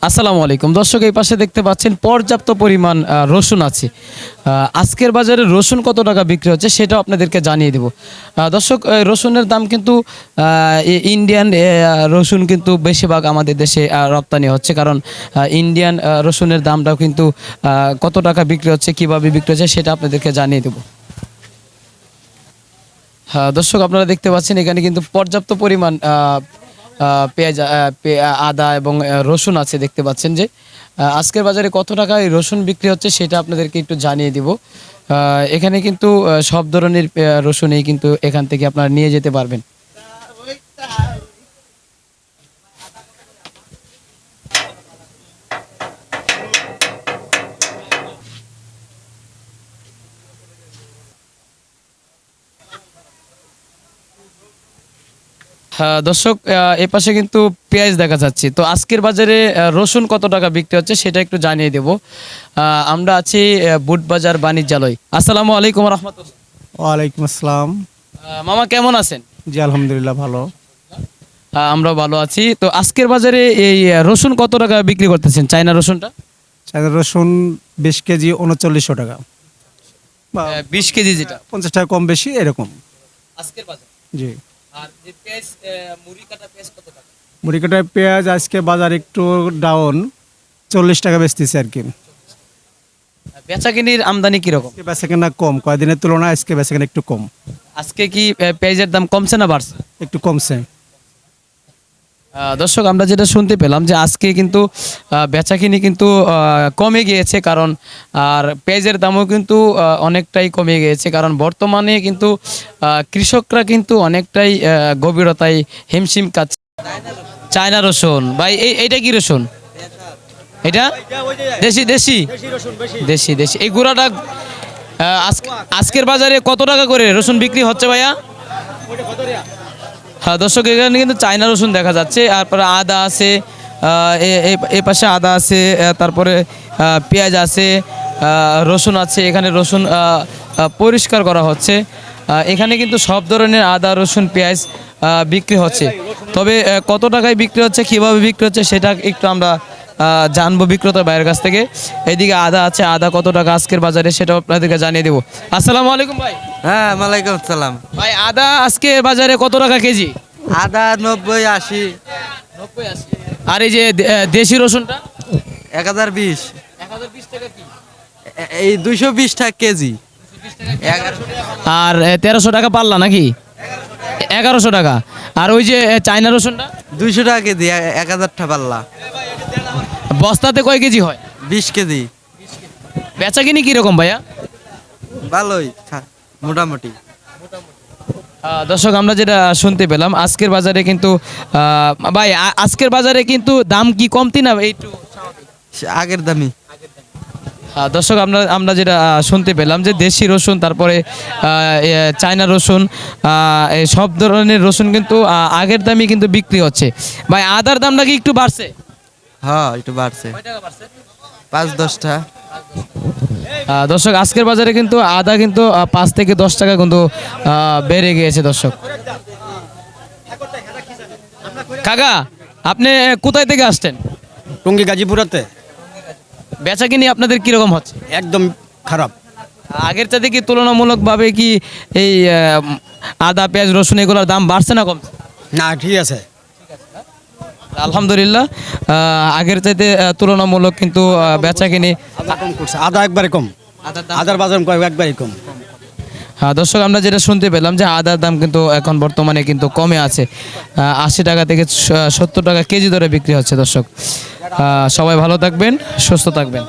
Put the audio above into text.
আসসালামু আলাইকুম দর্শক, এই পাশে দেখতে পাচ্ছেন পর্যাপ্ত পরিমাণ রসুন আছে। আজকের বাজারে রসুন কত টাকা বিক্রি হচ্ছে সেটাও আপনাদেরকে জানিয়ে দেব। দর্শক, রসুনের দাম কিন্তু ইন্ডিয়ান রসুন কিন্তু বেশিরভাগ আমাদের দেশে রপ্তানি হচ্ছে, কারণ ইন্ডিয়ান রসুনের দামটাও কিন্তু কত টাকা বিক্রি হচ্ছে, কিভাবে বিক্রি হচ্ছে সেটা আপনাদেরকে জানিয়ে দেব। হ্যাঁ দর্শক, আপনারা দেখতে পাচ্ছেন এখানে কিন্তু পর্যাপ্ত পরিমাণ পেঁয়াজ, আদা এবং রসুন আছে। দেখতে পাচ্ছেন যে আজকের বাজারে কত টাকায় রসুন বিক্রি হচ্ছে সেটা আপনাদেরকে একটু জানিয়ে দিব। এখানে কিন্তু সব ধরনের রসুনই কিন্তু এখান থেকে আপনারা নিয়ে যেতে পারবেন। হ্যাঁ দর্শক, এ পাশে কিন্তু পেঁয়াজ দেখা যাচ্ছে। তো আজকের বাজারে রসুন কত টাকা বিক্রি হচ্ছে সেটা একটু জানিয়ে দেব। আমরা আছি বুটবাজার বাণিজ্যালয়। আসসালামু আলাইকুম রহমতুল্লাহ। ওয়ালাইকুম আসসালাম। মামা কেমন আছেন? জি আলহামদুলিল্লাহ ভালো। আমরাও ভালো আছি। তো আজকের বাজারে এই রসুন কত টাকা বিক্রি করতেছেন, চায়না রসুনটা? চায়না রসুন 20 কেজি 3900 টাকা, বা 20 কেজি যেটা 50 টাকা কম বেশি এরকম। আজকের বাজার। জি। আর যে পেঁয়াজ, মুড়ি কাটা পেঁয়াজ কত টাকা? মুড়িকাটায় পেঁয়াজ আজকে বাজার একটু ডাউন, 40 টাকা বেচতেছে আর কি। বেচাকিনির আমদানি কিরকম? আজকে বেচাকেনা কম, কয়েকদিনের তুলনায় আজকে বেচাকেনা একটু কম। আজকে কি পেঁয়াজের দাম কমছে না বাড়ছে? একটু কমছে। দর্শক, আমরা যেটা শুনতে পেলাম যে আজকে কিন্তু বেচাকিনি কিন্তু কমে গিয়েছে, কারণ আর পেঁয়াজের দামও কিন্তু অনেকটাই কমে গিয়েছে, কারণ বর্তমানে কিন্তু কৃষকরা কিন্তু অনেকটাই গভীরতায় হিমশিম খাচ্ছে। চায়না রসুন ভাই, এইটা কি রসুন? এটা দেশি দেশি দেশি দেশি এই গুঁড়াটা আজকের বাজারে কত টাকা করে রসুন বিক্রি হচ্ছে ভাইয়া? হ্যাঁ দর্শক, এখানে কিন্তু চায়না রসুন দেখা যাচ্ছে। তারপরে আদা আছে, এ পাশে আদা আছে, তারপরে পেঁয়াজ আছে, রসুন আছে। এখানে রসুন পরিষ্কার করা হচ্ছে। এখানে কিন্তু সব ধরনের আদা রসুন পেঁয়াজ বিক্রি হচ্ছে। তবে কত টাকায় বিক্রি হচ্ছে, কীভাবে বিক্রি হচ্ছে সেটা একটু আমরা জানবো বিক্রেতা ভাইয়ের কাছ থেকে। এদিকে আদা আছে, আদা কত টাকা আজকের বাজারে সেটাও আপনাদেরকে জানিয়ে দেবো। আসসালামু আলাইকুম ভাই। হ্যাঁ ওয়ালাইকুম আসসালাম। ভাই, আদা আজকে বাজারে কত টাকা কেজি? আদা 90-80। আর এই যে দেশি রসুনটা 1020। 1020 টাকা কি? এই 220 টাকা কেজি। আর 1300 টাকা পাল্লা নাকি? 1100 টাকা। আর ওই যে চায়না রসুনটা 200 টাকা কেজি, 1000 টাকা পাল্লা। বস্তাতে কয় কেজি হয়? 20 কেজি। বেচা কিনি কিরকম ভাইয়া? ভালোই, মোটামুটি। দর্শক, আমরা যেটা শুনতে পেলাম আজকের বাজারে কিন্তু ভাই আজকের বাজারে কিন্তু দাম কি কমতি না একটু আগের দামি? দর্শক, আমরা যেটা শুনতে পেলাম যে দেশি রসুন, তারপরে চায়না রসুন, সব ধরনের রসুন কিন্তু আগের দামই কিন্তু বিক্রি হচ্ছে। ভাই, আদার দামটা কি একটু বাড়ছে? হ্যাঁ একটু বাড়ছে, 5-10 টাকা। দর্শক, আজকের বাজারে কিন্তু আদা কিন্তু 5 থেকে 10 টাকা কিন্তু বেড়ে গিয়েছে। দর্শক কাকা, আপনি কোথায় থেকে আসছেন? টঙ্গী গাজীপুরাতে। বেচা কিনি আপনাদের কিরকম হচ্ছে? একদম খারাপ। আগের চাইতে কি তুলনামূলকভাবে কি এই আদা পেঁয়াজ রসুন এগুলোর দাম বাড়ছে না কমছে? না ঠিক আছে, আলহামদুলিল্লাহ। আগের চাইতে তুলনামূলক কিন্তু বেচা কিনি আদা কম করছে, আদা একবারে কম, আদার বাজার একবারে কম। হ্যাঁ দর্শক, আমরা যেটা শুনতে পেলাম যে আদার দাম কিন্তু এখন বর্তমানে কিন্তু কমে আছে, 80 টাকা থেকে 70 টাকা কেজি দরে বিক্রি হচ্ছে। দর্শক, সবাই ভালো থাকবেন, সুস্থ থাকবেন।